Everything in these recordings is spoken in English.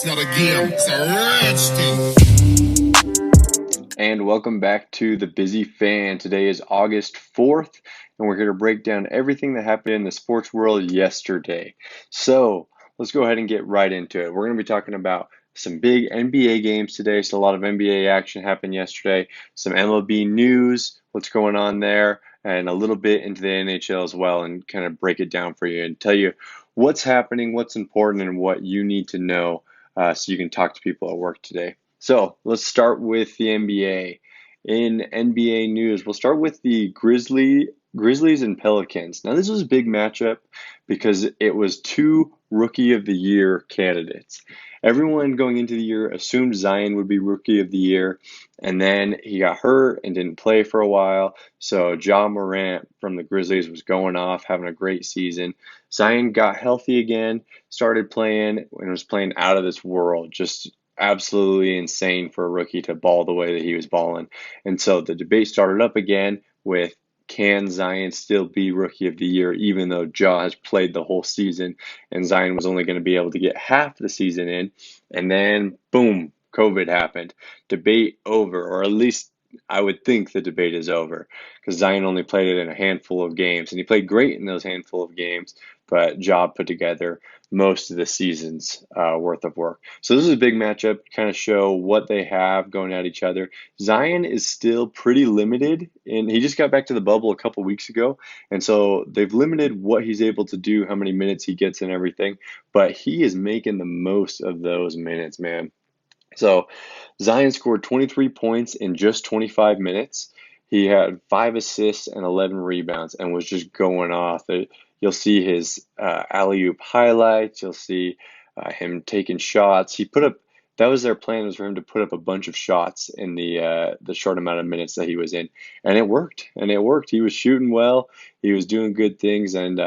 It's not a game, it's a rich thing. And welcome back to The Busy Fan. Today is August 4th, and we're here to break down everything that happened in the sports world yesterday. So let's go ahead and get right into it. We're going to be talking about some big NBA games today. So a lot of NBA action happened yesterday, some MLB news, what's going on there, and a little bit into the NHL as well, and kind of break it down for you and tell you what's happening, what's important, and what you need to know so you can talk to people at work today. So let's start with the NBA. In NBA news, we'll start with the Grizzlies and Pelicans. Now, this was a big matchup because it was two Rookie of the Year candidates. Everyone going into the year assumed Zion would be Rookie of the Year, and then he got hurt and didn't play for a while. So Ja Morant from the Grizzlies was going off, having a great season. Zion got healthy again, started playing, and was playing out of this world. Just absolutely insane for a rookie to ball the way that he was balling. And so the debate started up again with, can Zion still be Rookie of the Year even though Ja has played the whole season and Zion was only going to be able to get half the season in? And then, boom, COVID happened. Debate over, or at least I would think the debate is over because Zion only played it in a handful of games, and he played great in those handful of games, but Ja put together most of the season's worth of work. So this is a big matchup, kind of show what they have going at each other. Zion is still pretty limited, and he just got back to the bubble a couple weeks ago, and so they've limited what he's able to do, how many minutes he gets and everything, but he is making the most of those minutes, man. So Zion scored 23 points in just 25 minutes. He had 5 assists and 11 rebounds and was just going off. You'll see his alley-oop highlights. You'll see him taking shots. He put up, that was their plan, was for him to put up a bunch of shots in the short amount of minutes that he was in. And it worked. And it worked. He was shooting well. He was doing good things. And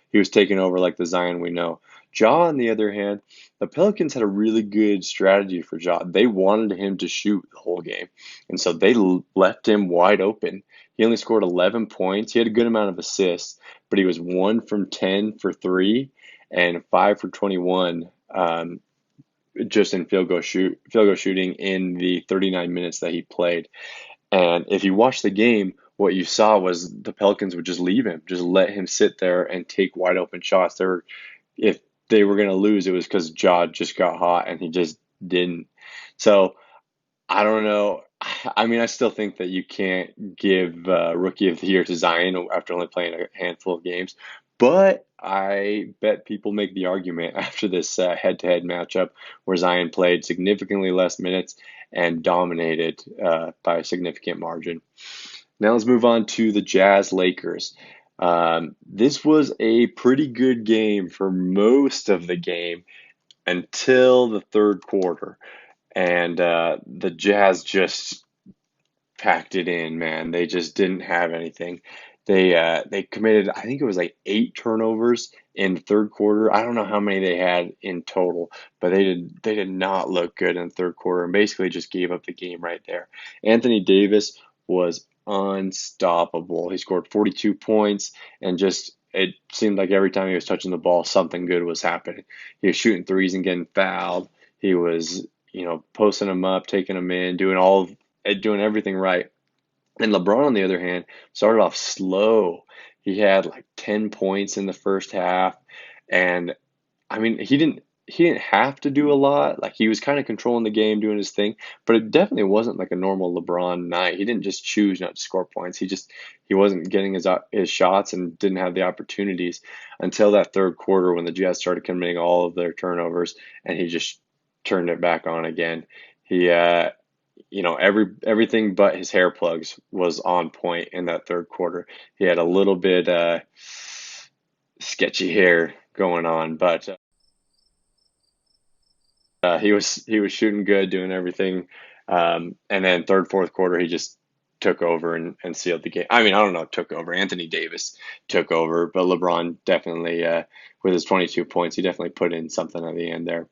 he was taking over like the Zion we know. Ja, on the other hand, the Pelicans had a really good strategy for Ja. They wanted him to shoot the whole game. And so they left him wide open. He only scored 11 points. He had a good amount of assists, but he was 1 from 10 for 3 and 5 for 21 just in field goal shooting in the 39 minutes that he played. And if you watch the game, what you saw was the Pelicans would just leave him, just let him sit there and take wide open shots. If they were going to lose, it was because Ja just got hot and he just didn't. So I don't know. I mean, I still think that you can't give Rookie of the Year to Zion after only playing a handful of games, but I bet people make the argument after this head-to-head matchup where Zion played significantly less minutes and dominated by a significant margin. Now let's move on to the Jazz Lakers. This was a pretty good game for most of the game until the third quarter. And the Jazz packed it in, man. They just didn't have anything. They committed, I think it was like 8 turnovers in the third quarter. I don't know how many they had in total, but they did not look good in the third quarter and basically just gave up the game right there. Anthony Davis was unstoppable. He scored 42 points and just it seemed like every time he was touching the ball, something good was happening. He was shooting threes and getting fouled. He was, posting them up, taking them in, doing everything right. And LeBron, on the other hand, started off slow. He had like 10 points in the first half, and I mean, he didn't have to do a lot. Like he was kind of controlling the game, doing his thing, but it definitely wasn't like a normal LeBron night. He didn't just choose not to score points. He wasn't getting his shots and didn't have the opportunities until that third quarter when the Jazz started committing all of their turnovers, and he just turned it back on again. He everything but his hair plugs was on point in that third quarter. He had a little bit sketchy hair going on, but he was shooting good, doing everything. And then third, fourth quarter, he just took over and sealed the game. I mean, I don't know, took over. Anthony Davis took over, but LeBron definitely, with his 22 points, he definitely put in something at the end there.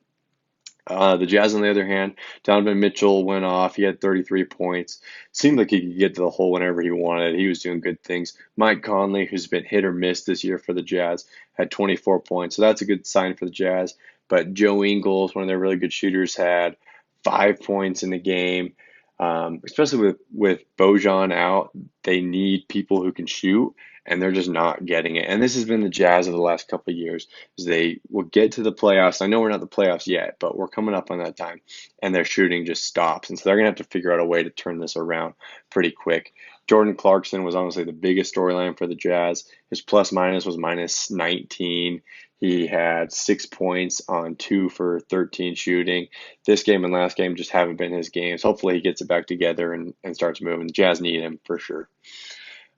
The Jazz, on the other hand, Donovan Mitchell went off. He had 33 points. Seemed like he could get to the hole whenever he wanted. He was doing good things. Mike Conley, who's been hit or miss this year for the Jazz, had 24 points. So that's a good sign for the Jazz. but Joe Ingles, one of their really good shooters, had 5 points in the game. Especially with Bojan out, they need people who can shoot, and they're just not getting it. And this has been the Jazz of the last couple of years, is they will get to the playoffs. I know we're not the playoffs yet, but we're coming up on that time, and their shooting just stops. And so they're gonna have to figure out a way to turn this around pretty quick. Jordan Clarkson was honestly the biggest storyline for the Jazz. His plus minus was minus 19. He had 6 points on 2 for 13 shooting. This game and last game just haven't been his games. Hopefully he gets it back together and starts moving. The Jazz need him for sure.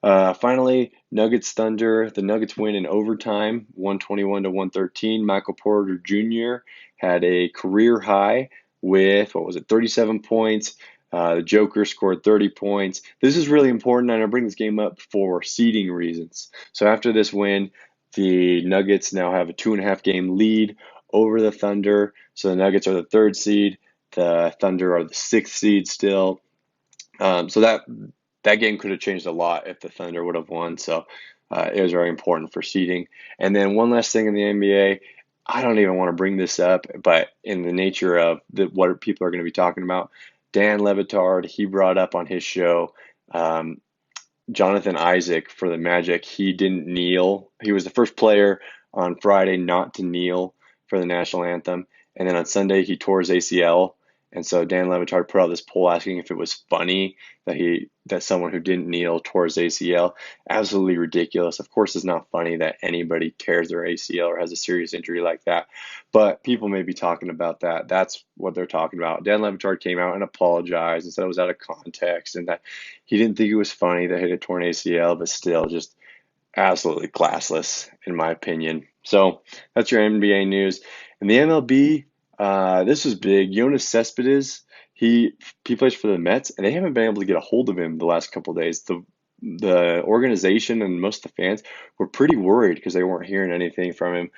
Finally, Nuggets Thunder. The Nuggets win in overtime, 121 to 113. Michael Porter Jr. had a career high with, 37 points. The Joker scored 30 points. This is really important, and I bring this game up for seeding reasons. So after this win, the Nuggets now have a 2.5 game lead over the Thunder. So the Nuggets are the 3rd seed. The Thunder are the 6th seed still. So that game could have changed a lot if the Thunder would have won. So it was very important for seeding. And then one last thing in the NBA, I don't even want to bring this up, but in the nature of what people are going to be talking about, Dan Le Batard, he brought up on his show Jonathan Isaac for the Magic. He didn't kneel. He was the first player on Friday not to kneel for the national anthem. And then on Sunday, he tore his ACL. And so Dan Le Batard put out this poll asking if it was funny that someone who didn't kneel tore his ACL. Absolutely ridiculous. Of course, it's not funny that anybody tears their ACL or has a serious injury like that. But people may be talking about that. That's what they're talking about. Dan Le Batard came out and apologized and said it was out of context and that he didn't think it was funny that he had a torn ACL, but still just absolutely classless, in my opinion. So that's your NBA news. And the MLB, this was big. Jonas Cespedes, he plays for the Mets, and they haven't been able to get a hold of him the last couple of days. The organization and most of the fans were pretty worried because they weren't hearing anything from him.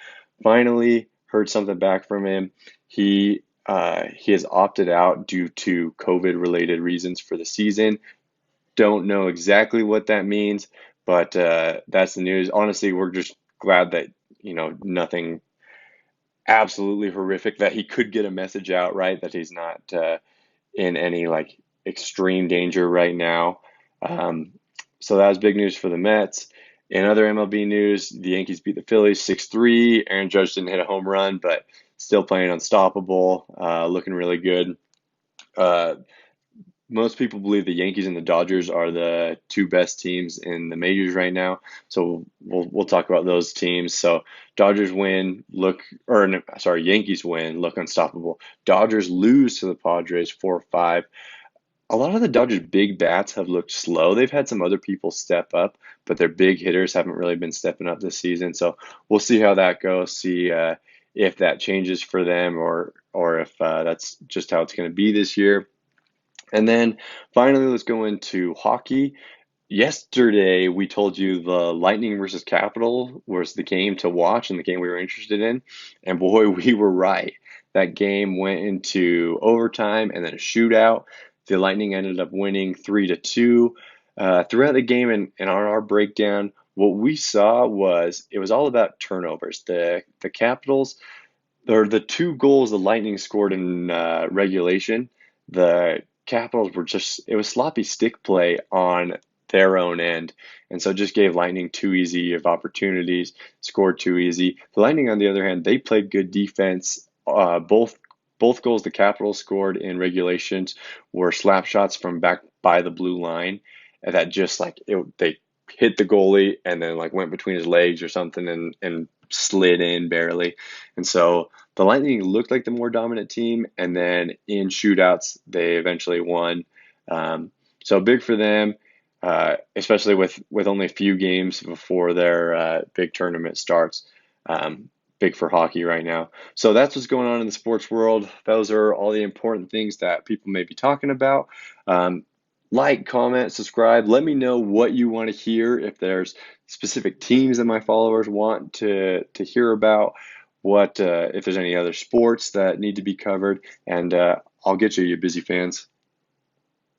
Finally, heard something back from him. He has opted out due to COVID-related reasons for the season. Don't know exactly what that means, but that's the news. Honestly, we're just glad that nothing absolutely horrific, that he could get a message out, right? That he's not in any like extreme danger right now. So that was big news for the Mets. In other MLB news, the Yankees beat the Phillies 6-3. Aaron Judge didn't hit a home run, but still playing unstoppable, looking really good. Most people believe the Yankees and the Dodgers are the 2 best teams in the majors right now. So we'll talk about those teams. So Yankees win, look unstoppable. Dodgers lose to the Padres 4-5. A lot of the Dodgers' big bats have looked slow. They've had some other people step up, but their big hitters haven't really been stepping up this season. So we'll see how that goes. See if that changes for them or if that's just how it's going to be this year. And then finally, let's go into hockey. Yesterday, we told you the Lightning versus Capital was the game to watch and the game we were interested in. And boy, we were right. That game went into overtime and then a shootout. The Lightning ended up winning 3-2. Throughout the game and on our breakdown, what we saw was it was all about turnovers. The Capitals, or the 2 goals the Lightning scored in regulation, the Capitals were it was sloppy stick play on their own end. And so just gave Lightning too easy of opportunities, scored too easy. The Lightning, on the other hand, they played good defense. Both goals the Capitals scored in regulations were slap shots from back by the blue line that just they hit the goalie and then went between his legs or something and slid in barely. And so the Lightning looked like the more dominant team, and then in shootouts, they eventually won. So big for them, especially with only a few games before their big tournament starts. Big for hockey right now. So that's what's going on in the sports world. Those are all the important things that people may be talking about. Like, comment, subscribe. Let me know what you want to hear. If there's specific teams that my followers want to hear about, if there's any other sports that need to be covered, and I'll get you busy fans.